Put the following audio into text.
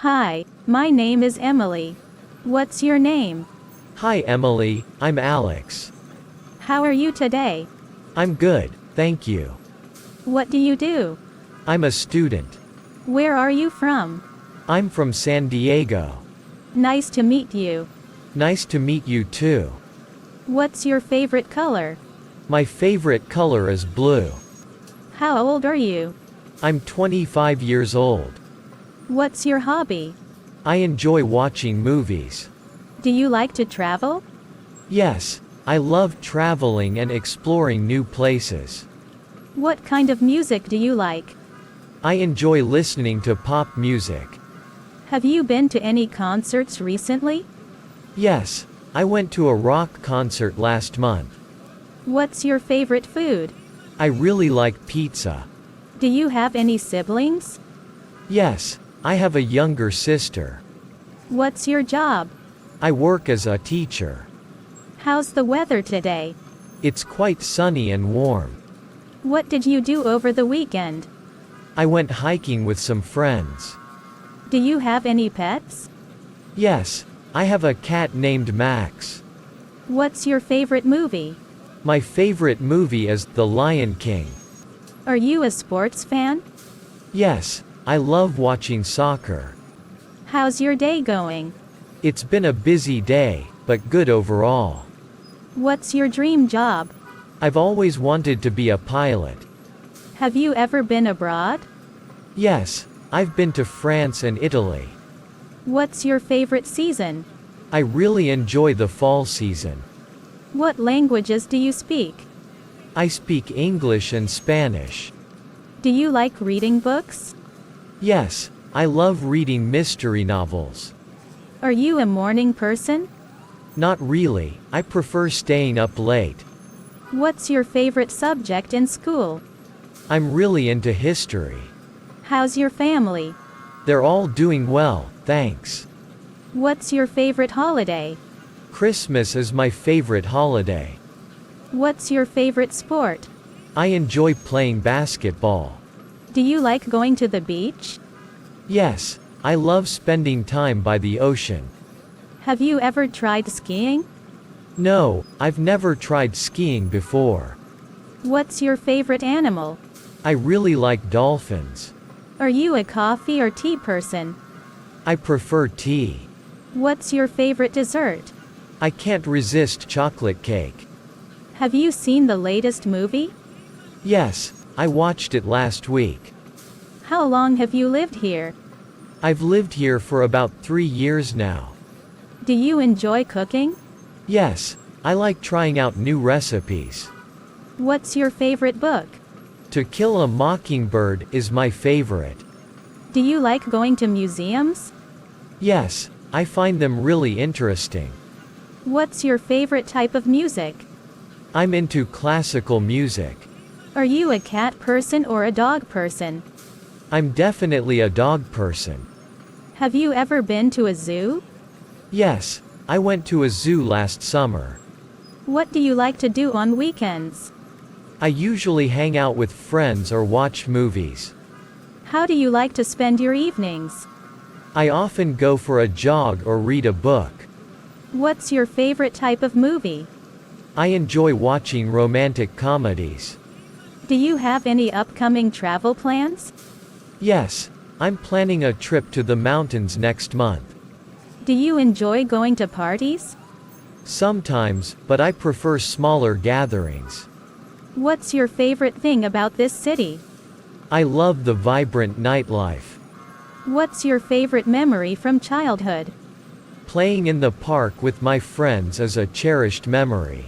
Hi, my name is Emily. What's your name? Hi Emily, I'm Alex. How are you today? I'm good, thank you. What do you do? I'm a student. Where are you from? I'm from San Diego. Nice to meet you. Nice to meet you too. What's your favorite color? My favorite color is blue. How old are you? I'm 25 years old. What's your hobby? I enjoy watching movies. Do you like to travel? Yes, I love traveling and exploring new places. What kind of music do you like? I enjoy listening to pop music. Have you been to any concerts recently? Yes, I went to a rock concert last month. What's your favorite food? I really like pizza. Do you have any siblings? Yes, I have a younger sister. What's your job? I work as a teacher. How's the weather today? It's quite sunny and warm. What did you do over the weekend? I went hiking with some friends. Do you have any pets? Yes, I have a cat named Max. What's your favorite movie? My favorite movie is The Lion King. Are you a sports fan? Yes, I love watching soccer. How's your day going? It's been a busy day, but good overall. What's your dream job? I've always wanted to be a pilot. Have you ever been abroad? Yes, I've been to France and Italy. What's your favorite season? I really enjoy the fall season. What languages do you speak? I speak English and Spanish. Do you like reading books? Yes, I love reading mystery novels. Are you a morning person? Not really, I prefer staying up late. What's your favorite subject in school? I'm really into history. How's your family? They're all doing well, thanks. What's your favorite holiday? Christmas is my favorite holiday. What's your favorite sport? I enjoy playing basketball. Do you like going to the beach? Yes, I love spending time by the ocean. Have you ever tried skiing? No, I've never tried skiing before. What's your favorite animal? I really like dolphins. Are you a coffee or tea person? I prefer tea. What's your favorite dessert? I can't resist chocolate cake. Have you seen the latest movie? Yes, I watched it last week. How long have you lived here? I've lived here for about 3 years now. Do you enjoy cooking? Yes, I like trying out new recipes. What's your favorite book? To Kill a Mockingbird is my favorite. Do you like going to museums? Yes, I find them really interesting. What's your favorite type of music? I'm into classical music. Are you a cat person or a dog person? I'm definitely a dog person. Have you ever been to a zoo? Yes, I went to a zoo last summer. What do you like to do on weekends? I usually hang out with friends or watch movies. How do you like to spend your evenings? I often go for a jog or read a book. What's your favorite type of movie? I enjoy watching romantic comedies. Do you have any upcoming travel plans? Yes, I'm planning a trip to the mountains next month. Do you enjoy going to parties? Sometimes, but I prefer smaller gatherings. What's your favorite thing about this city? I love the vibrant nightlife. What's your favorite memory from childhood? Playing in the park with my friends is a cherished memory.